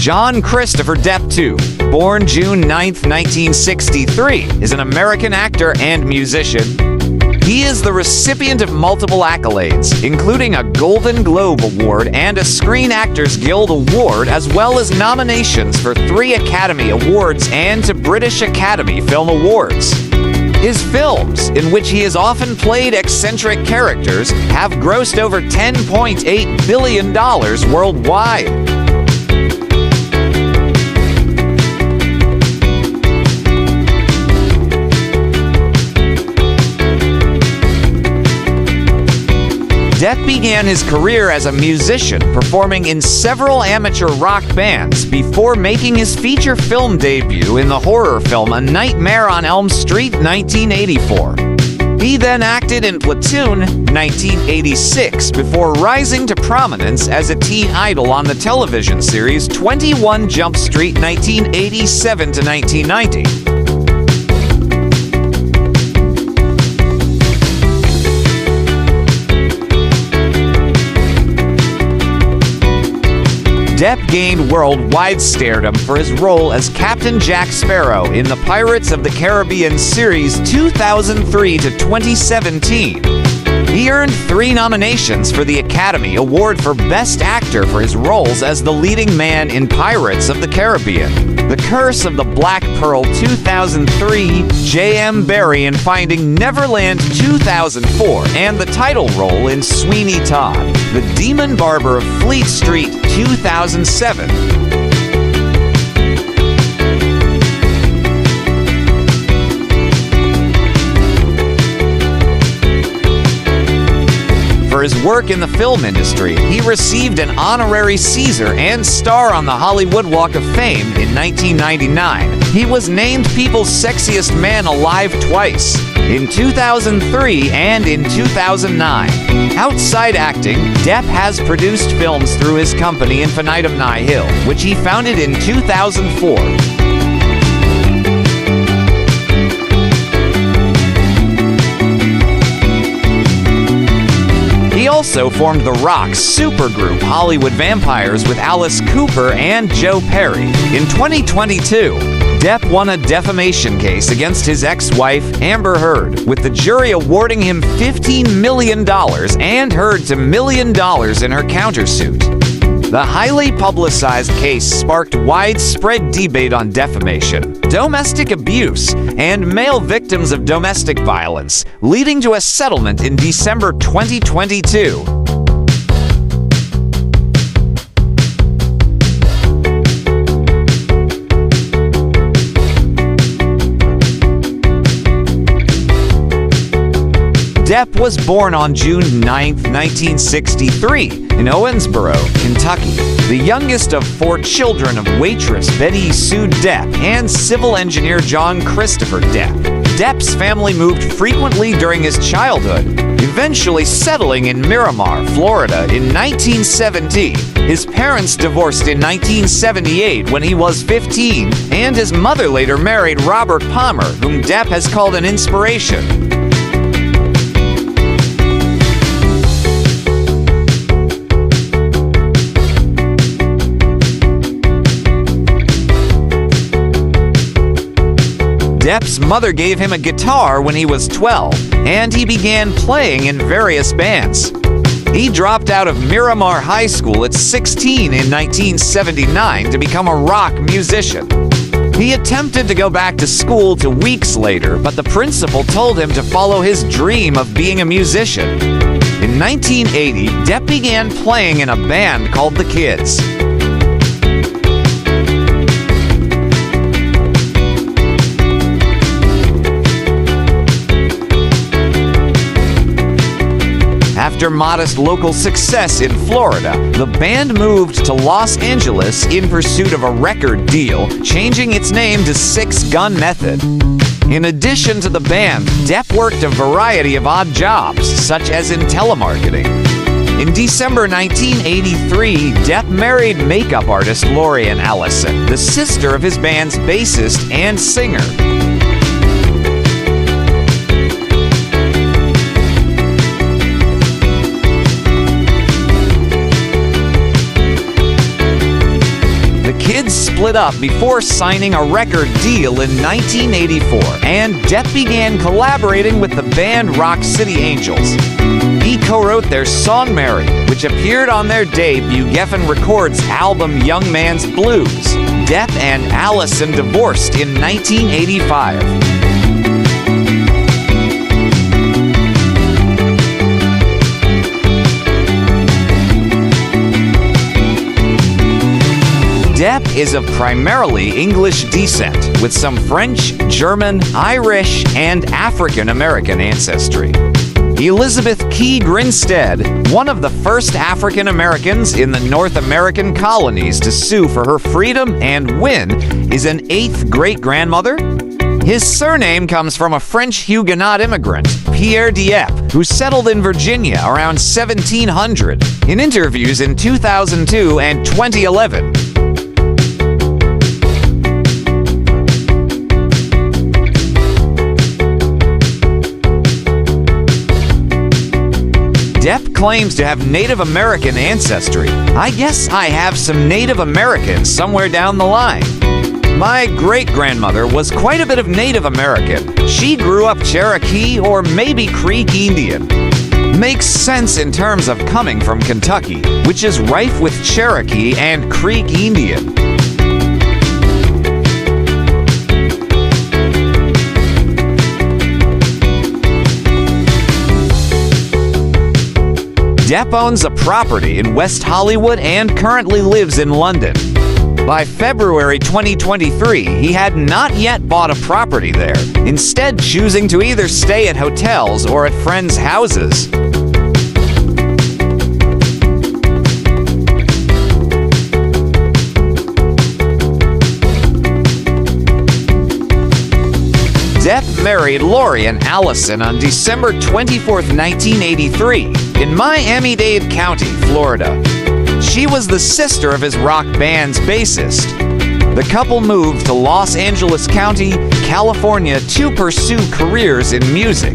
John Christopher Depp II, born June 9, 1963, is an American actor and musician. He is the recipient of multiple accolades, including a Golden Globe Award and a Screen Actors Guild Award, as well as nominations for 3 Academy Awards and 2 British Academy Film Awards. His films, in which he has often played eccentric characters, have grossed over $10.8 billion worldwide. Depp began his career as a musician, performing in several amateur rock bands before making his feature film debut in the horror film A Nightmare on Elm Street 1984. He then acted in Platoon 1986 before rising to prominence as a teen idol on the television series 21 Jump Street 1987 to 1990. Depp gained worldwide stardom for his role as Captain Jack Sparrow in the Pirates of the Caribbean series 2003 to 2017. He earned 3 nominations for the Academy Award for Best Actor for his roles as the leading man in Pirates of the Caribbean, The Curse of the Black Pearl 2003, J.M. Barrie in Finding Neverland 2004, and the title role in Sweeney Todd, The Demon Barber of Fleet Street 2007. For his work in the film industry, he received an honorary Caesar and star on the Hollywood Walk of Fame in 1999. He was named People's Sexiest Man Alive twice, in 2003 and in 2009. Outside acting, Depp has produced films through his company Infinitum Nihil, which he founded in 2004. He also formed the rock supergroup Hollywood Vampires with Alice Cooper and Joe Perry. In 2022, Depp won a defamation case against his ex-wife, Amber Heard, with the jury awarding him $15 million and Heard $1 million in her countersuit. The highly publicized case sparked widespread debate on defamation, domestic abuse, and male victims of domestic violence, leading to a settlement in December 2022. Depp was born on June 9, 1963, in Owensboro, Kentucky, the youngest of 4 children of waitress Betty Sue Depp and civil engineer John Christopher Depp. Depp's family moved frequently during his childhood, eventually settling in Miramar, Florida in 1970. His parents divorced in 1978 when he was 15, and his mother later married Robert Palmer, whom Depp has called an inspiration. Depp's mother gave him a guitar when he was 12, and he began playing in various bands. He dropped out of Miramar High School at 16 in 1979 to become a rock musician. He attempted to go back to school 2 weeks later, but the principal told him to follow his dream of being a musician. In 1980, Depp began playing in a band called The Kids. After modest local success in Florida, the band moved to Los Angeles in pursuit of a record deal, changing its name to Six Gun Method. In addition to the band, Depp worked a variety of odd jobs, such as in telemarketing. In December 1983, Depp married makeup artist Lorian Allison, the sister of his band's bassist and singer. split up before signing a record deal in 1984, and Depp began collaborating with the band Rock City Angels. He co-wrote their song Mary, which appeared on their debut Geffen Records album Young Man's Blues. Depp and Allison divorced in 1985. Depp is of primarily English descent, with some French, German, Irish, and African-American ancestry. Elizabeth Key Grinstead, one of the first African Americans in the North American colonies to sue for her freedom and win, is an 8th great-grandmother. His surname comes from a French Huguenot immigrant, Pierre Depp, who settled in Virginia around 1700. In interviews in 2002 and 2011, Depp claims to have Native American ancestry. I guess I have some Native Americans somewhere down the line. My great-grandmother was quite a bit of Native American. She grew up Cherokee or maybe Creek Indian. Makes sense in terms of coming from Kentucky, which is rife with Cherokee and Creek Indian. Depp owns a property in West Hollywood and currently lives in London. By February 2023, he had not yet bought a property there, instead choosing to either stay at hotels or at friends' houses. Depp married Lorian Allison on December 24, 1983, in Miami-Dade County, Florida. She was the sister of his rock band's bassist. The couple moved to Los Angeles County, California to pursue careers in music.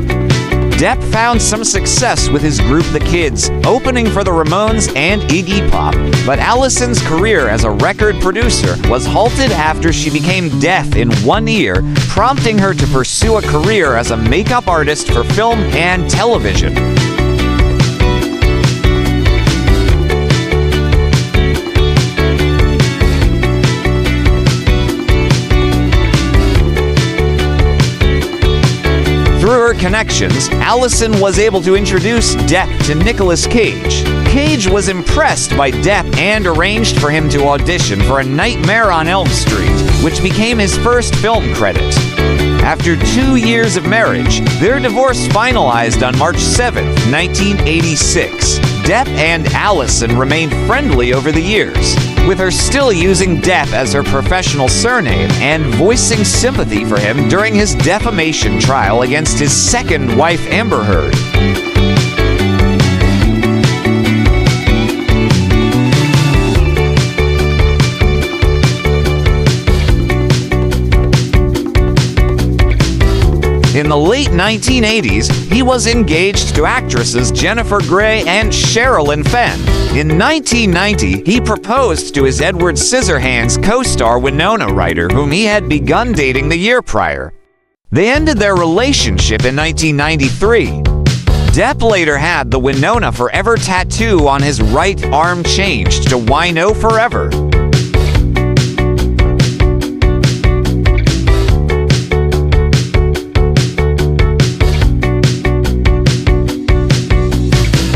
Depp found some success with his group The Kids, opening for the Ramones and Iggy Pop, but Allison's career as a record producer was halted after she became deaf in one ear, prompting her to pursue a career as a makeup artist for film and television. Through her connections, Allison was able to introduce Depp to Nicolas Cage. Cage was impressed by Depp and arranged for him to audition for A Nightmare on Elm Street, which became his first film credit. After 2 years of marriage, their divorce finalized on March 7, 1986. Depp and Allison remained friendly over the years, with her still using Depp as her professional surname and voicing sympathy for him during his defamation trial against his second wife, Amber Heard. In the late 1980s, he was engaged to actresses Jennifer Grey and Sherilyn Fenn. In 1990, he proposed to his Edward Scissorhands co-star Winona Ryder, whom he had begun dating the year prior. They ended their relationship in 1993. Depp later had the Winona Forever tattoo on his right arm changed to Wino Forever.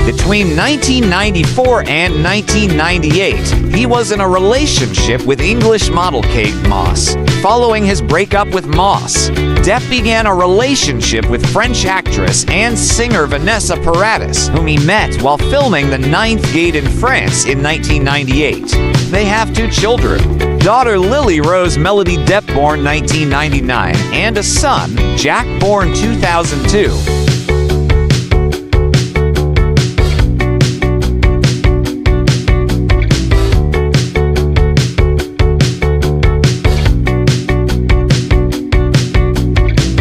Between 1994 and 1998, he was in a relationship with English model Kate Moss. Following his breakup with Moss, Depp began a relationship with French actress and singer Vanessa Paradis, whom he met while filming The Ninth Gate in France in 1998. They have 2 children, daughter Lily Rose Melody Depp, born 1999, and a son, Jack, born 2002.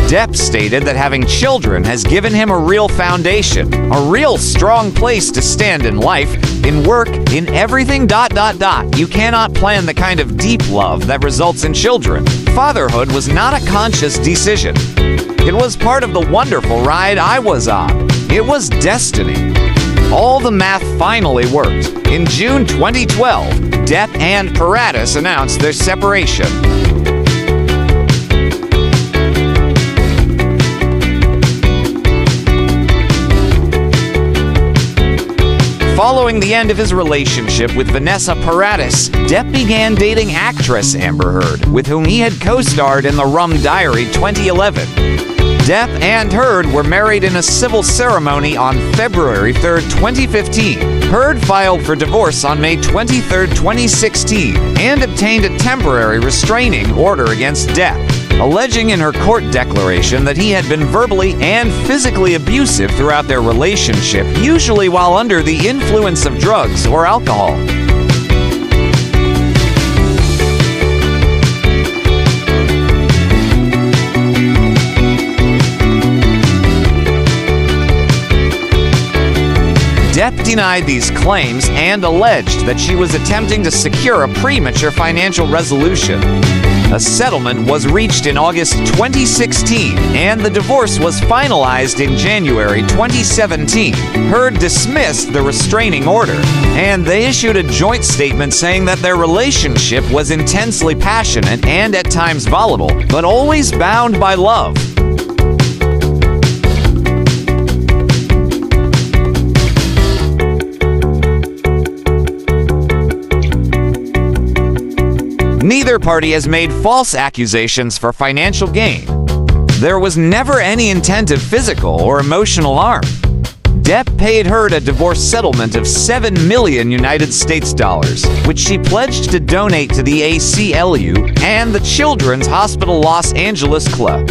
Depp stated that having children has given him a real foundation, a real strong place to stand in life, in work, in everything. You cannot plan the kind of deep love that results in children. Fatherhood was not a conscious decision. It was part of the wonderful ride I was on. It was destiny. All the math finally worked. In June 2012, Depp and Paradis announced their separation. Following the end of his relationship with Vanessa Paradis, Depp began dating actress Amber Heard, with whom he had co-starred in The Rum Diary 2011. Depp and Heard were married in a civil ceremony on February 3, 2015. Heard filed for divorce on May 23, 2016, and obtained a temporary restraining order against Depp, alleging in her court declaration that he had been verbally and physically abusive throughout their relationship, usually while under the influence of drugs or alcohol. Depp denied these claims and alleged that she was attempting to secure a premature financial resolution. A settlement was reached in August 2016, and the divorce was finalized in January 2017. Heard dismissed the restraining order, and they issued a joint statement saying that their relationship was intensely passionate and at times volatile, but always bound by love. Neither party has made false accusations for financial gain. There was never any intent of physical or emotional harm. Depp paid Heard a divorce settlement of $7 million United States dollars, which she pledged to donate to the ACLU and the Children's Hospital Los Angeles Club.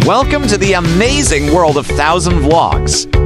Welcome to the amazing world of 1,000 Vlogs.